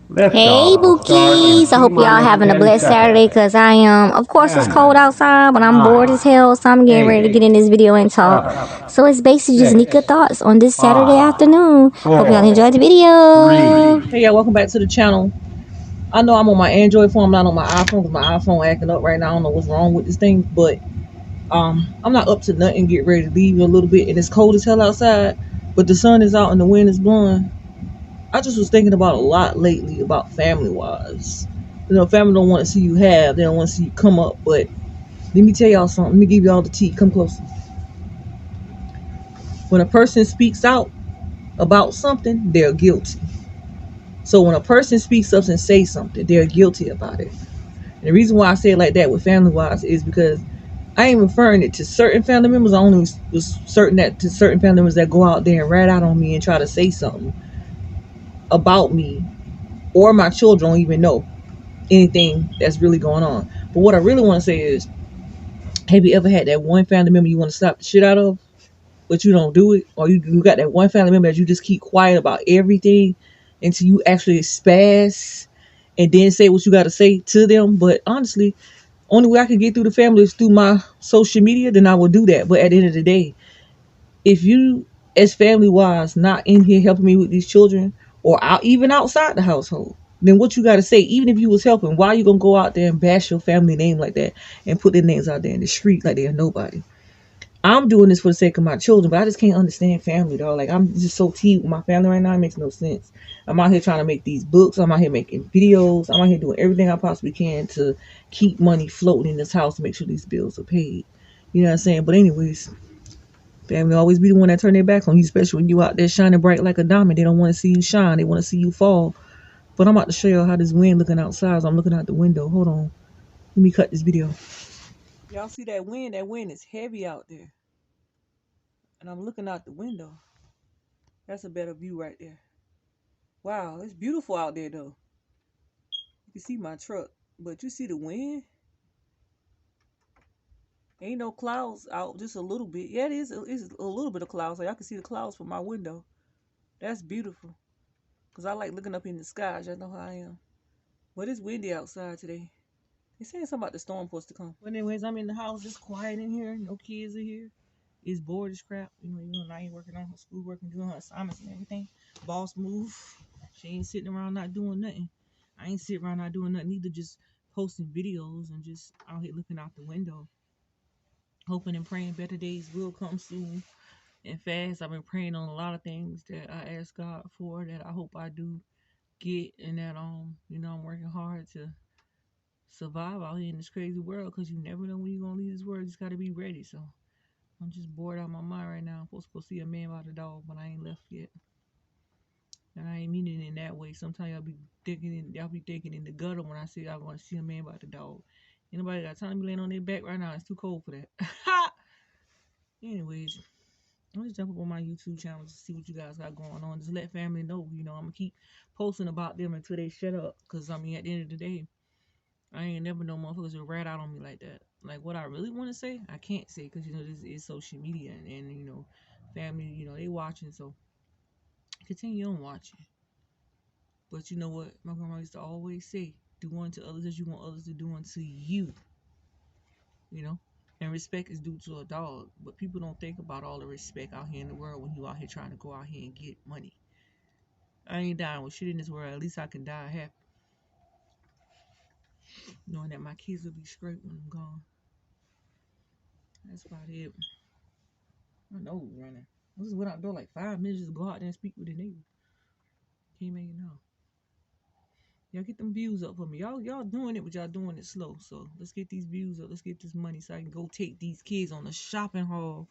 Let's Hey go. Bookies! I hope y'all having a blessed Saturday because I am. Of course, it's cold outside, but I'm bored as hell, so I'm getting ready to get in this video and talk. So it's basically just Nika thoughts on this Saturday afternoon. Hope y'all enjoyed the video. Hey y'all, welcome back to the channel. I know I'm on my Android phone, I'm not on my iPhone because my iPhone acting up right now. I don't know what's wrong with this thing, but I'm not up to nothing. Get ready to leave in a little bit, and it's cold as hell outside, but the sun is out and the wind is blowing. I just was thinking about a lot lately about family wise. You know, family don't want to see you have, they don't want to see you come up. But let me tell y'all something. Let me give y'all the tea. Come closer. When a person speaks out about something, they're guilty. So when a person speaks up and says something, they're guilty about it. And the reason why I say it like that with family wise is because I ain't referring it to certain family members. I only was certain that to certain family members that go out there and rat out on me and try to say something about me, or my children don't even know anything that's really going on. But what I really want to say is, have you ever had that one family member you want to slap the shit out of, but you don't do it? Or you got that one family member that you just keep quiet about everything until you actually spaz and then say what you got to say to them? But honestly, only way I can get through the family is through my social media, then I will do that. But at the end of the day, if you, as family wise, not in here helping me with these children, or out, even outside the household, then what you got to say, even if you was helping, why you gonna go out there and bash your family name like that and put their names out there in the street like they're nobody? I'm doing this for the sake of my children, but I just can't understand family, dog. Like, I'm just so teed with my family right now. It makes no sense. I'm out here trying to make these books. I'm out here making videos. I'm out here doing everything I possibly can to keep money floating in this house to make sure these bills are paid. You know what I'm saying? But anyways, family always be the one that turn their back on you, especially when you out there shining bright like a diamond. They don't want to see you shine. They want to see you fall. But I'm about to show y'all how this wind looking outside. So I'm looking out the window. Hold on. Let me cut this video. Y'all see that wind? That wind is heavy out there. And I'm looking out the window. That's a better view right there. Wow, it's beautiful out there though. You can see my truck, but you see the wind? Ain't no clouds out, just a little bit. Yeah, it's a little bit of clouds. So y'all can see the clouds from my window. That's beautiful. Cause I like looking up in the sky. Y'all know how I am. But it's windy outside today. They saying something about the storm supposed to come. But anyways, I'm in the house, just quiet in here. No kids are here. It's bored as crap. I ain't working on her schoolwork and doing her assignments and everything. Boss move. She ain't sitting around not doing nothing. I ain't sitting around not doing nothing either, just posting videos and just out here looking out the window. Hoping and praying better days will come soon and fast. I've been praying on a lot of things that I ask God for that I hope I do get, and that I'm working hard to survive out here in this crazy world, because you never know when you're gonna leave this world. You just gotta be ready. So I'm just bored out of my mind right now. I'm supposed to go see a man about a dog, but I ain't left yet. And I ain't meaning it in that way. Sometimes y'all be thinking in the gutter when I say y'all want to see a man about the dog. Anybody got time to be laying on their back right now? It's too cold for that. Anyways, I'm just jump up on my YouTube channel to see what you guys got going on. Just let family know, I'm gonna keep posting about them until they shut up. Cause I mean, at the end of the day, I ain't never know motherfuckers will rat out on me like that. Like, what I really want to say, I can't say, because this is social media, and family, they watching, so continue on watching. But you know what my grandma used to always say: do unto others as you want others to do unto you. You know, and respect is due to a dog. But people don't think about all the respect out here in the world when you out here trying to go out here and get money. I ain't dying with shit in this world. At least I can die happy, knowing that my kids will be straight when I'm gone. That's about it. I know running. I just went out there like 5 minutes just to go out there and speak with the neighbor. Can't make it now. Y'all get them views up for me. Y'all doing it, but y'all doing it slow. So let's get these views up. Let's get this money so I can go take these kids on the shopping haul.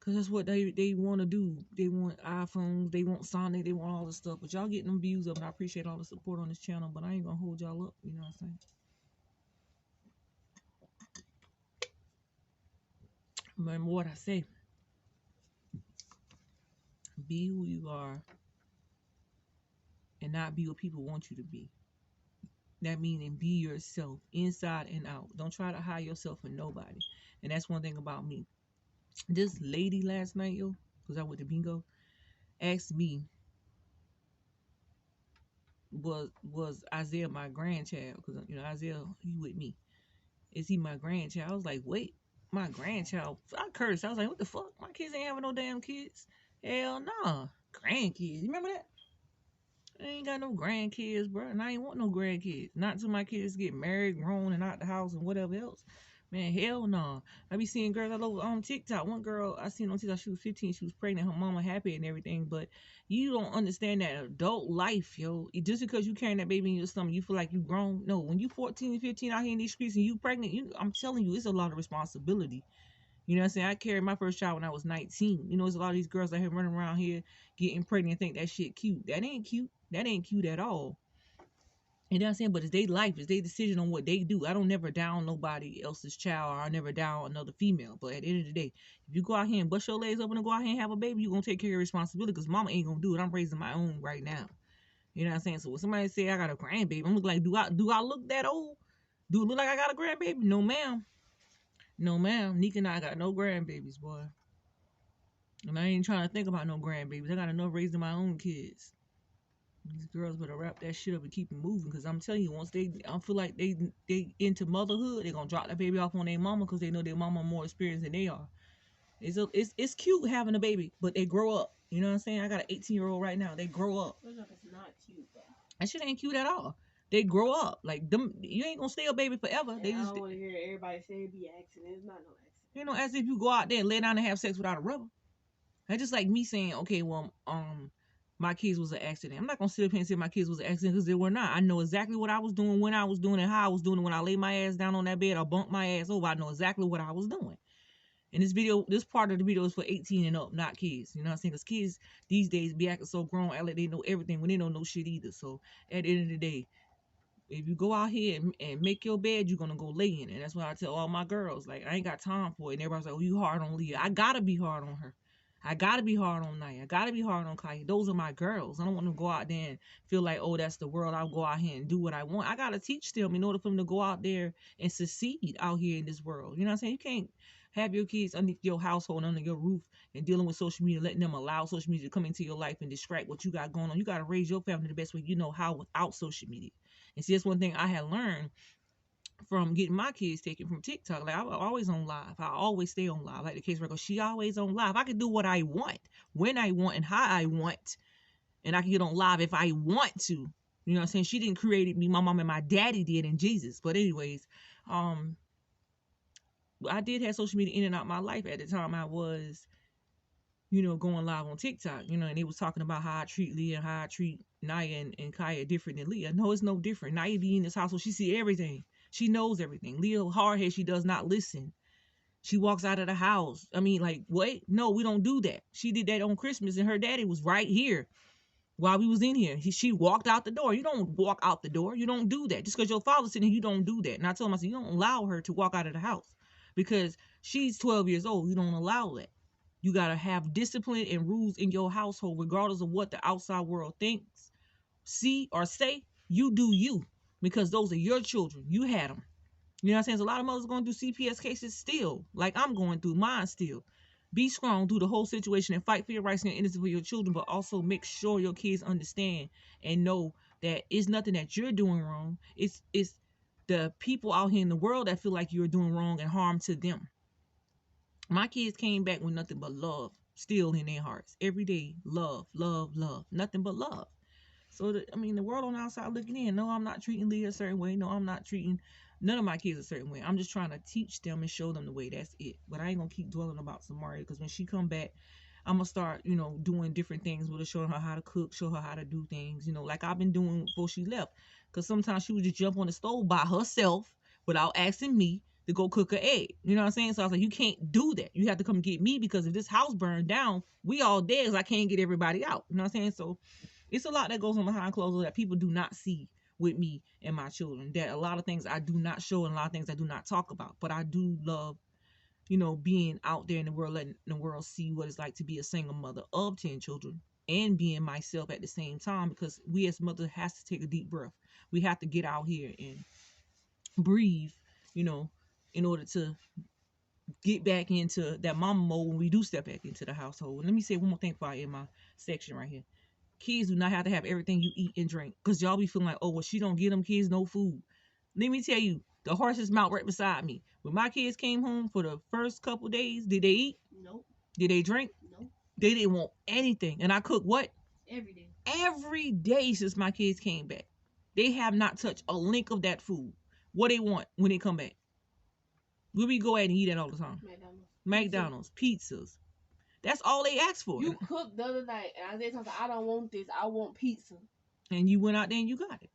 Cause that's what they want to do. They want iPhones. They want Sonic. They want all this stuff. But y'all getting them views up, and I appreciate all the support on this channel. But I ain't gonna hold y'all up. You know what I'm saying? Remember what I say. Be who you are, and not be what people want you to be. That meaning be yourself inside and out. Don't try to hide yourself from nobody. And that's one thing about me. This lady last night, because I went to bingo, asked me was Isaiah my grandchild? Because Isaiah, he with me. Is he my grandchild? I was like, wait, my grandchild. I cursed. I was like, what the fuck? My kids ain't having no damn kids. Hell nah. Grandkids. You remember that? I ain't got no grandkids, bro. And I ain't want no grandkids. Not until my kids get married, grown, and out the house and whatever else. Man, hell no. I be seeing girls all over on TikTok. One girl I seen on TikTok, she was 15, she was pregnant, her mama happy and everything, but you don't understand that adult life, yo. Just because you carrying that baby in your stomach, you feel like you grown. No, when you 14 and 15 out here in these streets and you pregnant, I'm telling you, it's a lot of responsibility. You know what I'm saying? I carried my first child when I was 19. There's a lot of these girls out here running around here getting pregnant and think that shit cute. That ain't cute. That ain't cute at all. You know what I'm saying? But it's their life. It's their decision on what they do. I don't never down nobody else's child, or I never down another female. But at the end of the day, if you go out here and bust your legs open and go out here and have a baby, you're going to take care of your responsibility, because mama ain't going to do it. I'm raising my own right now. You know what I'm saying? So when somebody say I got a grandbaby, I'm like, do I look that old? Do it look like I got a grandbaby? No, ma'am. No, ma'am. Nika and I got no grandbabies, boy. And I ain't trying to think about no grandbabies. I got enough raising my own kids. These girls better wrap that shit up and keep it moving, because I'm telling you, once I feel like they into motherhood, they're gonna drop that baby off on their mama, because they know their mama more experienced than they are. It's cute having a baby, but they grow up. You know what I'm saying? I got an 18-year-old right now. They grow up. It's not cute, though. That shit ain't cute at all. They grow up. Like them, you ain't gonna stay a baby forever. I don't want to hear everybody say it be accident. It's not no accident. As if you go out there and lay down and have sex without a rubber. That's just like me saying, okay, well, my kids was an accident. I'm not gonna sit up here and say my kids was an accident, because they were not. I know exactly what I was doing, when I was doing it, how I was doing it. When I lay my ass down on that bed or bumped my ass over, I know exactly what I was doing. And this part of the video is for 18 and up, not kids. You know what I'm saying? Because kids these days be acting so grown, act like they know everything when they don't know shit either. So at the end of the day, if you go out here and make your bed, you're gonna go lay in it. And that's why I tell all my girls, like, I ain't got time for it. And everybody's like, oh, you hard on Leah. I gotta be hard on her. I gotta be hard on Naya. I gotta be hard on Kaya. Those are my girls. I don't want to go out there and feel like, oh, that's the world. I'll go out here and do what I want. I gotta teach them in order for them to go out there and succeed out here in this world. You know what I'm saying? You can't have your kids underneath your household, under your roof, and dealing with social media, letting them allow social media to come into your life and distract what you got going on. You gotta raise your family the best way you know how without social media. And see, that's one thing I had learned from getting my kids taken from TikTok. Like, I'm always on live. I always stay on live. Like the case record, she always on live. I can do what I want, when I want, and how I want. And I can get on live if I want to. You know what I'm saying? She didn't create me. My mom and my daddy did in Jesus. But anyways, I did have social media in and out my life at the time. I was, going live on TikTok, and they was talking about how I treat Leah and how I treat Naya and Kaya different than Leah. No, it's no different. Naya be in this household. She see everything. She knows everything. Leah hardhead, she does not listen. She walks out of the house. I mean, like, what? No, we don't do that. She did that on Christmas, and her daddy was right here while we was in here. She walked out the door. You don't walk out the door. You don't do that. Just because your father's sitting here, you don't do that. And I told him, I said, you don't allow her to walk out of the house, because she's 12 years old. You don't allow that. You got to have discipline and rules in your household, regardless of what the outside world thinks, see, or say. You do you, because those are your children. You had them. You know what I'm saying? So a lot of mothers going through CPS cases still, like I'm going through mine still. Be strong through the whole situation and fight for your rights and innocence for your children, but also make sure your kids understand and know that it's nothing that you're doing wrong. It's the people out here in the world that feel like you're doing wrong and harm to them. My kids came back with nothing but love still in their hearts. Every day, love, love, love. Nothing but love. So, the world on the outside looking in. No, I'm not treating Leah a certain way. No, I'm not treating none of my kids a certain way. I'm just trying to teach them and show them the way. That's it. But I ain't going to keep dwelling about Samaria, because when she come back, I'm going to start, doing different things with her, showing her how to cook, show her how to do things, like I've been doing before she left. Because sometimes she would just jump on the stove by herself without asking me to go cook an egg. You know what I'm saying? So I was like, you can't do that. You have to come get me, because if this house burned down, we all dead, because I can't get everybody out. You know what I'm saying? So it's a lot that goes on behind closed doors that people do not see with me and my children. That a lot of things I do not show and a lot of things I do not talk about. But I do love, being out there in the world, letting the world see what it's like to be a single mother of 10 children and being myself at the same time, because we as mothers has to take a deep breath. We have to get out here and breathe, in order to get back into that mama mode when we do step back into the household. And let me say one more thing before I end my section right here. Kids do not have to have everything you eat and drink. Because y'all be feeling like, oh, well, she don't give them kids no food. Let me tell you, the horse's mouth right beside me. When my kids came home for the first couple days, did they eat? Nope. Did they drink? Nope. They didn't want anything. And I cook what? Every day. Every day since my kids came back. They have not touched a link of that food. What they want when they come back. Where we go at and eat that all the time? McDonald's, pizzas. That's all they ask for. You cooked the other night, and Isaiah told me, I don't want this. I want pizza. And you went out there and you got it.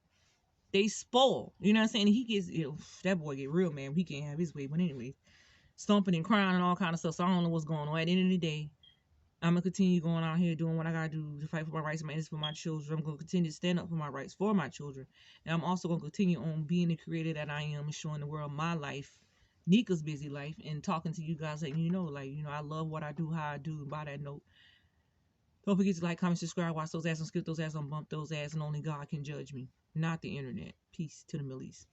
They spoil. You know what I'm saying? He gets, that boy get real, man. He can't have his way. But anyways, stomping and crying and all kind of stuff. So I don't know what's going on. At the end of the day, I'm going to continue going out here doing what I got to do to fight for my rights and my interests for my children. I'm going to continue to stand up for my rights for my children. And I'm also going to continue on being the creator that I am and showing the world my life, Nika's busy life, and talking to you guys, letting you know, like, I love what I do, how I do. And by that note, don't forget to like, comment, subscribe, watch those ass and skip those ass and bump those ass, and only God can judge me, not the internet. Peace to the Middle East.